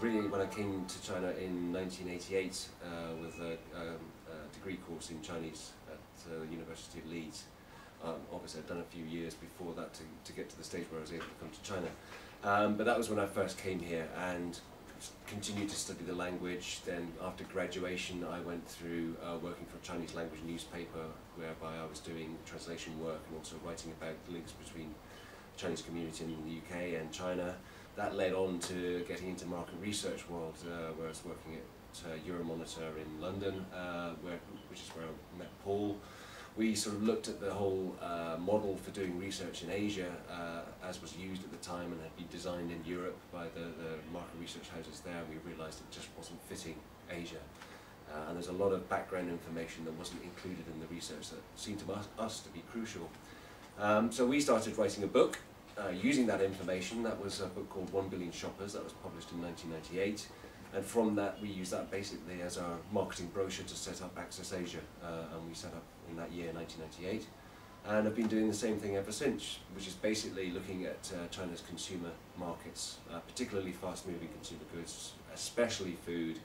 really when I came to China in 1988 with a degree course in Chinese at the University of Leeds. Obviously I'd done a few years before that to get to the stage where I was able to come to China. But that was when I first came here and continued to study the language. Then after graduation I went through working for a Chinese language newspaper, whereby I was doing translation work and also writing about the links between the Chinese community in the UK and China. That led on to getting into market research world, where I was working at Euromonitor in London, which is where I met Paul. We sort of looked at the whole model for doing research in Asia, as was used at the time and had been designed in Europe by the market research houses there. We realised it just wasn't fitting Asia. And there's a lot of background information that wasn't included in the research that seemed to us to be crucial. So we started writing a book using that information. That was a book called 1 Billion Shoppers, that was published in 1998. And from that we used that basically as our marketing brochure to set up Access Asia, and we set up in that year, 1998. And I've been doing the same thing ever since, which is basically looking at China's consumer markets, particularly fast-moving consumer goods, especially food,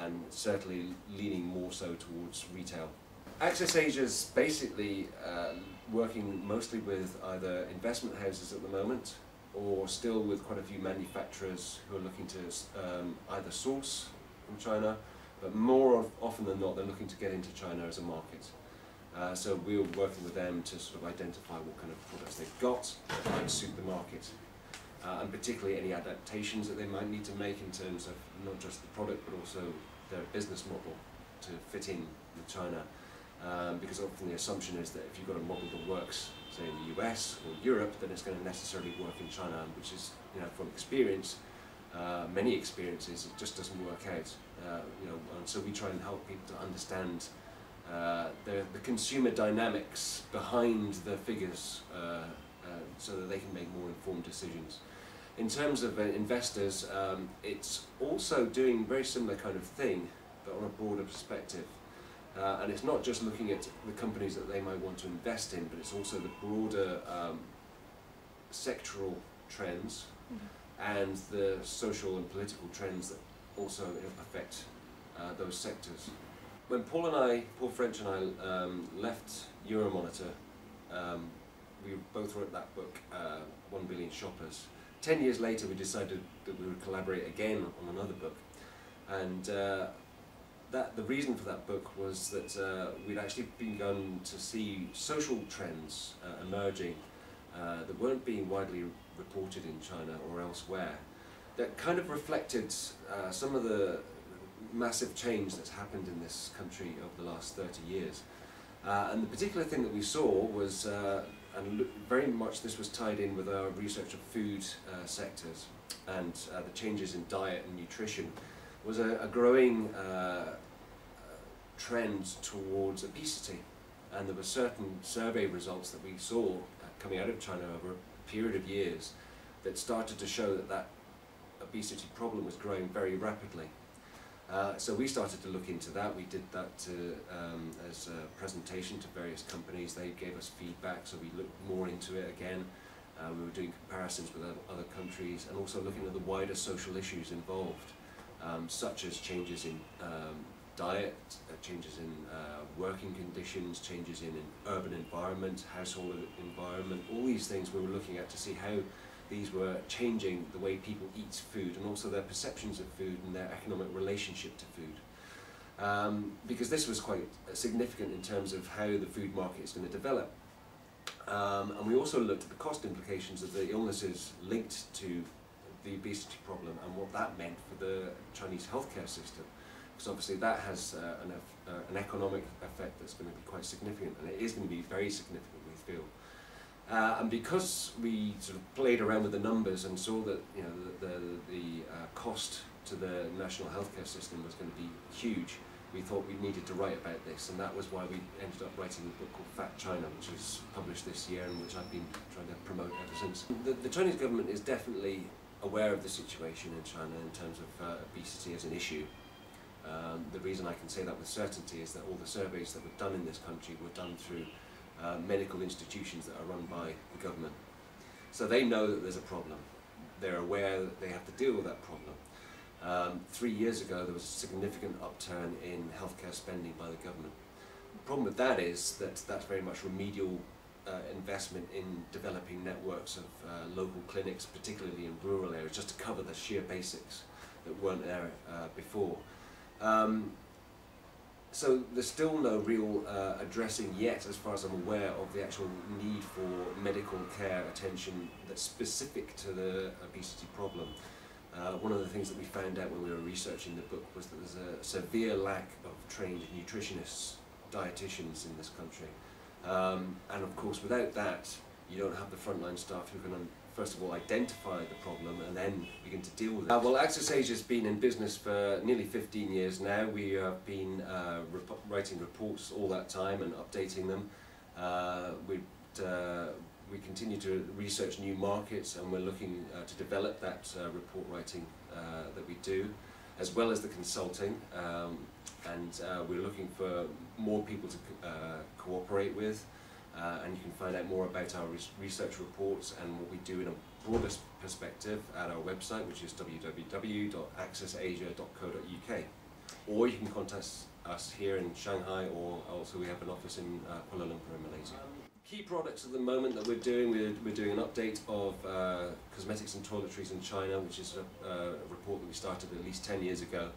and certainly leaning more so towards retail. Access Asia is basically working mostly with either investment houses at the moment, or still with quite a few manufacturers who are looking to either source from China, but more often than not they're looking to get into China as a market. So we're working with them to sort of identify what kind of products they've got that might suit the market, and particularly any adaptations that they might need to make in terms of not just the product but also their business model to fit in with China. Because often the assumption is that if you've got a model that works, say in the US or Europe, then it's going to necessarily work in China, which is, from experience, many experiences, it just doesn't work out. And so we try and help people to understand the consumer dynamics behind the figures, so that they can make more informed decisions. In terms of investors, it's also doing a very similar kind of thing, but on a broader perspective. And it's not just looking at the companies that they might want to invest in, but it's also the broader sectoral trends and the social and political trends that also affect those sectors. When Paul French and I left Euromonitor, we both wrote that book, 1 Billion Shoppers. 10 years later we decided that we would collaborate again on another book. And the reason for that book was that we'd actually begun to see social trends emerging that weren't being widely reported in China or elsewhere, that kind of reflected some of the massive change that's happened in this country over the last 30 years. And the particular thing that we saw was, and very much this was tied in with our research of food sectors and the changes in diet and nutrition, was a growing trend towards obesity. And there were certain survey results that we saw coming out of China over a period of years that started to show that that obesity problem was growing very rapidly. So we started to look into that. We did that as a presentation to various companies. They gave us feedback, so we looked more into it again. We were doing comparisons with other countries and also looking at the wider social issues involved, such as changes in diet, changes in working conditions, changes in urban environment, household environment. All these things we were looking at to see how these were changing the way people eat food and also their perceptions of food and their economic relationship to food. Because this was quite significant in terms of how the food market is going to develop. And we also looked at the cost implications of the illnesses linked to the obesity problem and what that meant for the Chinese healthcare system. Because obviously that has an economic effect that's going to be quite significant, and it is going to be very significant, we feel. And because we sort of played around with the numbers and saw that the cost to the national healthcare system was going to be huge, we thought we needed to write about this, and that was why we ended up writing a book called Fat China, which was published this year and which I've been trying to promote ever since. The Chinese government is definitely aware of the situation in China in terms of obesity as an issue. The reason I can say that with certainty is that all the surveys that were done in this country were done through medical institutions that are run by the government. So they know that there's a problem. they're aware that they have to deal with that problem. 3 years ago, there was a significant upturn in healthcare spending by the government. The problem with that is that that's very much remedial investment in developing networks of local clinics, particularly in rural areas, just to cover the sheer basics that weren't there before. So there's still no real addressing yet, as far as I'm aware, of the actual need for medical care attention that's specific to the obesity problem. One of the things that we found out when we were researching the book was that there's a severe lack of trained nutritionists, dietitians in this country. And of course, without that, you don't have the frontline staff who can, first of all, identify the problem and then begin to deal with it. Well, Access Asia has been in business for nearly 15 years now. We have been writing reports all that time and updating them. We continue to research new markets, and we're looking to develop that report writing that we do, as well as the consulting. We're looking for more people to cooperate with, and you can find out more about our research reports and what we do in a broader perspective at our website, which is www.accessasia.co.uk. Or you can contact us here in Shanghai, or also we have an office in Kuala Lumpur in Malaysia. Key products at the moment that we're doing an update of cosmetics and toiletries in China, which is a report that we started at least 10 years ago.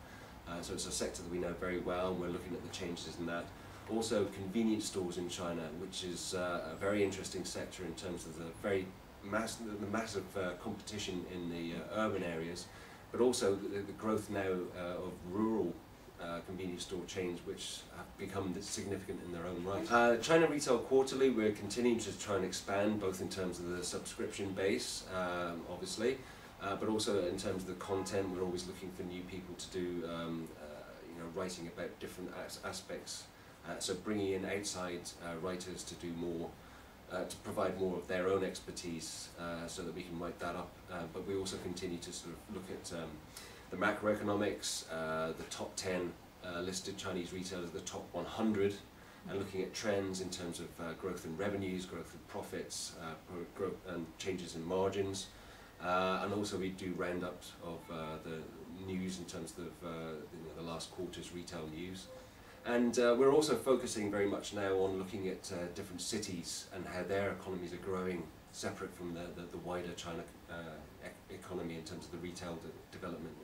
So it's a sector that we know very well, and we're looking at the changes in that. Also convenience stores in China, which is a very interesting sector in terms of the massive competition in the urban areas, but also the growth now of rural convenience store chains, which have become significant in their own right. China Retail Quarterly, we're continuing to try and expand, both in terms of the subscription base, obviously, but also in terms of the content. We're always looking for new people to do, writing about different aspects. So bringing in outside writers to do more, to provide more of their own expertise, so that we can write that up. But we also continue to sort of look at the macroeconomics, the top 10 listed Chinese retailers, the top 100, and looking at trends in terms of growth in revenues, growth in profits, growth and changes in margins. And also we do roundups of the news in terms of the last quarter's retail news. And we're also focusing very much now on looking at different cities and how their economies are growing, separate from the wider China economy in terms of the retail development